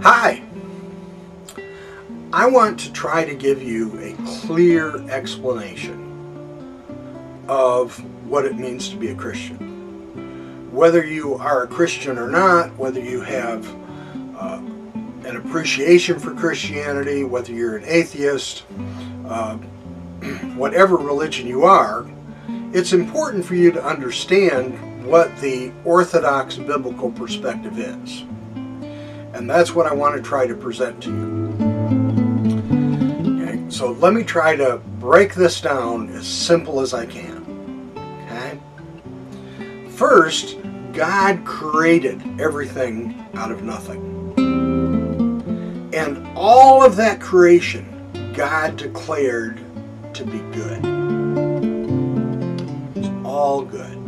Hi! I want to try to give you a clear explanation of what it means to be a Christian. Whether you are a Christian or not, whether you have an appreciation for Christianity, whether you're an atheist, whatever religion you are, it's important for you to understand what the orthodox biblical perspective is. And that's what I want to try to present to you. Okay, so let me try to break this down as simple as I can. Okay? First, God created everything out of nothing. And all of that creation, God declared to be good. It's all good.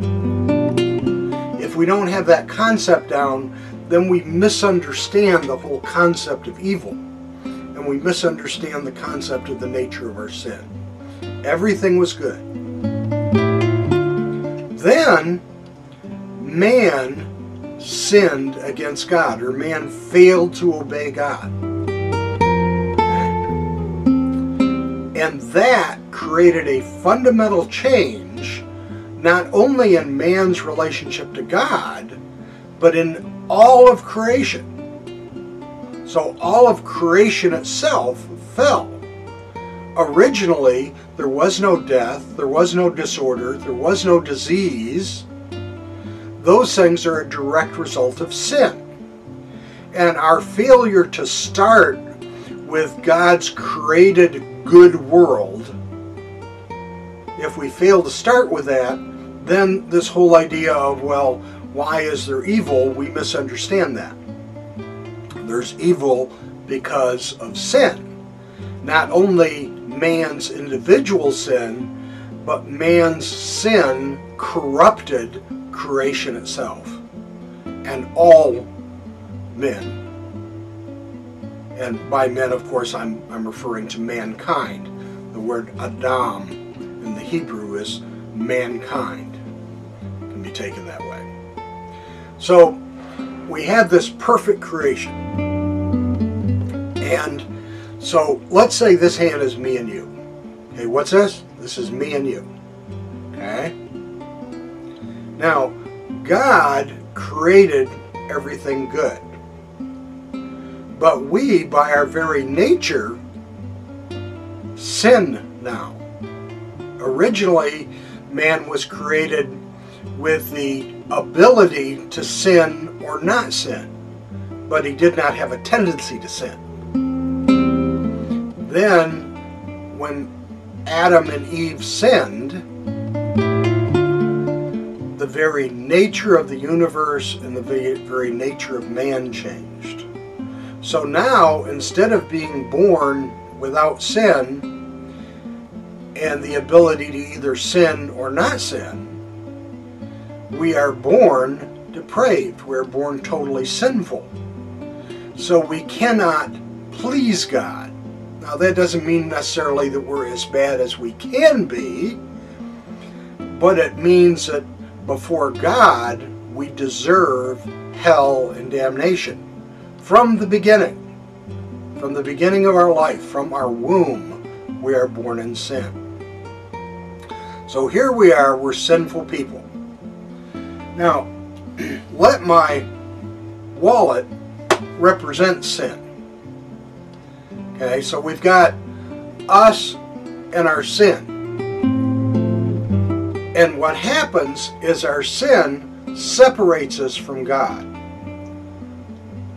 If we don't have that concept down, then we misunderstand the whole concept of evil. And we misunderstand the concept of the nature of our sin. Everything was good. Then, man sinned against God, or man failed to obey God. And that created a fundamental change, not only in man's relationship to God, but in all of creation. So all of creation itself fell. Originally, there was no death, there was no disorder, there was no disease. Those things are a direct result of sin. And our failure to start with God's created good world, if we fail to start with that, then this whole idea of, well, why is there evil? We misunderstand that. There's evil because of sin. Not only man's individual sin, but man's sin corrupted creation itself and all men. And by men, of course, I'm referring to mankind. The word Adam in the Hebrew is mankind. It can be taken that way. So we have this perfect creation. And so let's say this hand is me and you. Okay, what's this? This is me and you. Okay? Now, God created everything good. But we, by our very nature, sin now. Originally, man was created with the ability to sin or not sin, but he did not have a tendency to sin. Then, when Adam and Eve sinned, the very nature of the universe and the very nature of man changed. So now, instead of being born without sin and the ability to either sin or not sin, we are born depraved. We're born totally sinful. So we cannot please God. Now that doesn't mean necessarily that we're as bad as we can be, but it means that before God we deserve hell and damnation. From the beginning of our life, from our womb, we are born in sin. So here we are, we're sinful people. Now, let my wallet represent sin. Okay, so we've got us and our sin. And what happens is our sin separates us from God.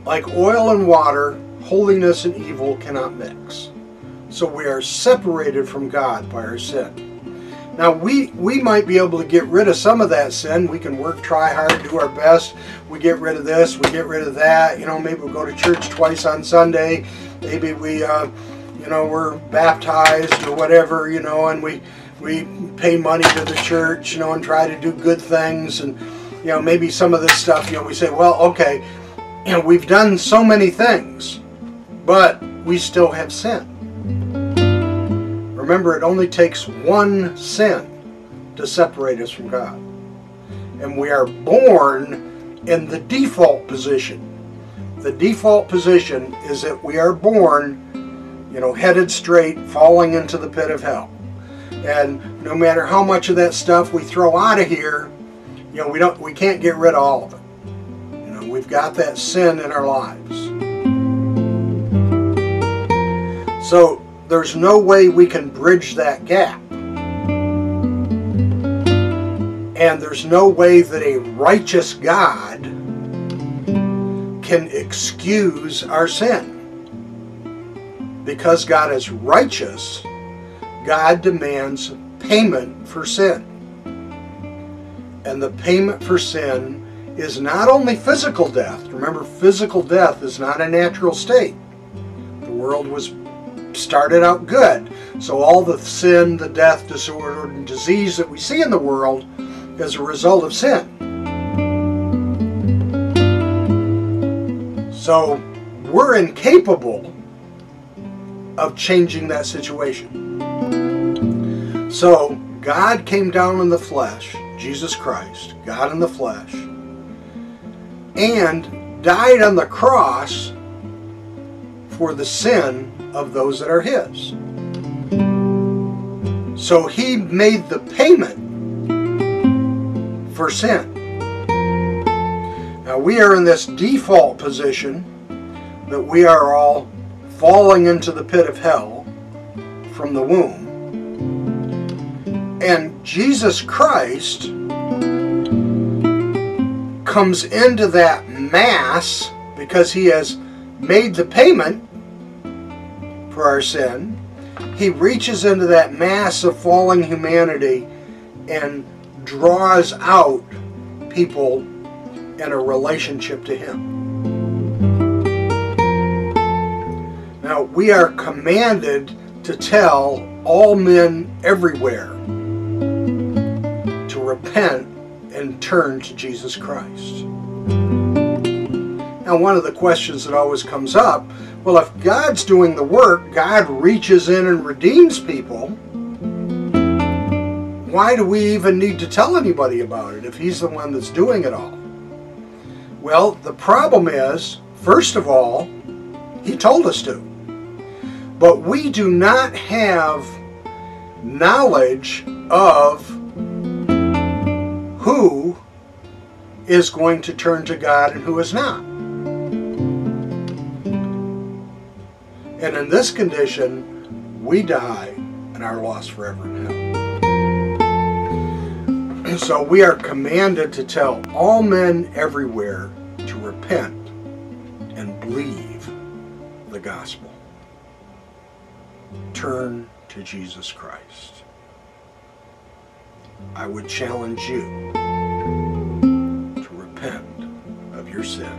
Like oil and water, holiness and evil cannot mix. So we are separated from God by our sin. Now we might be able to get rid of some of that sin. We can work, try hard, do our best. We get rid of this, we get rid of that. You know, maybe we'll go to church twice on Sunday. Maybe we, we're baptized or whatever, and we pay money to the church, and try to do good things. And, maybe some of this stuff, we say, well, okay, we've done so many things, but we still have sin. Remember, it only takes one sin to separate us from God. And we are born in the default position. the default position is that we are born, you know, headed straight, falling into the pit of hell. And no matter how much of that stuff we throw out of here, you know, we can't get rid of all of it. You know, we've got that sin in our lives. So there's no way we can bridge that gap. And there's no way that a righteous God can excuse our sin. Because God is righteous, God demands payment for sin. And the payment for sin is not only physical death. Remember, physical death is not a natural state. The world was started out good. So all the sin, the death, disorder, and disease that we see in the world is a result of sin. So we're incapable of changing that situation. So God came down in the flesh, Jesus Christ, God in the flesh, and died on the cross for the sin of those that are His. So He made the payment for sin. Now we are in this default position that we are all falling into the pit of hell from the womb. And Jesus Christ comes into that mass because He has made the payment for our sin. He reaches into that mass of fallen humanity and draws out people in a relationship to Him. Now, we are commanded to tell all men everywhere to repent and turn to Jesus Christ. Now, one of the questions that always comes up, well, if God's doing the work, God reaches in and redeems people, why do we even need to tell anybody about it if He's the one that's doing it all? Well, the problem is, first of all, He told us to. But we do not have knowledge of who is going to turn to God and who is not. And in this condition, we die and are lost forever in hell. So we are commanded to tell all men everywhere to repent and believe the gospel. Turn to Jesus Christ. I would challenge you to repent of your sin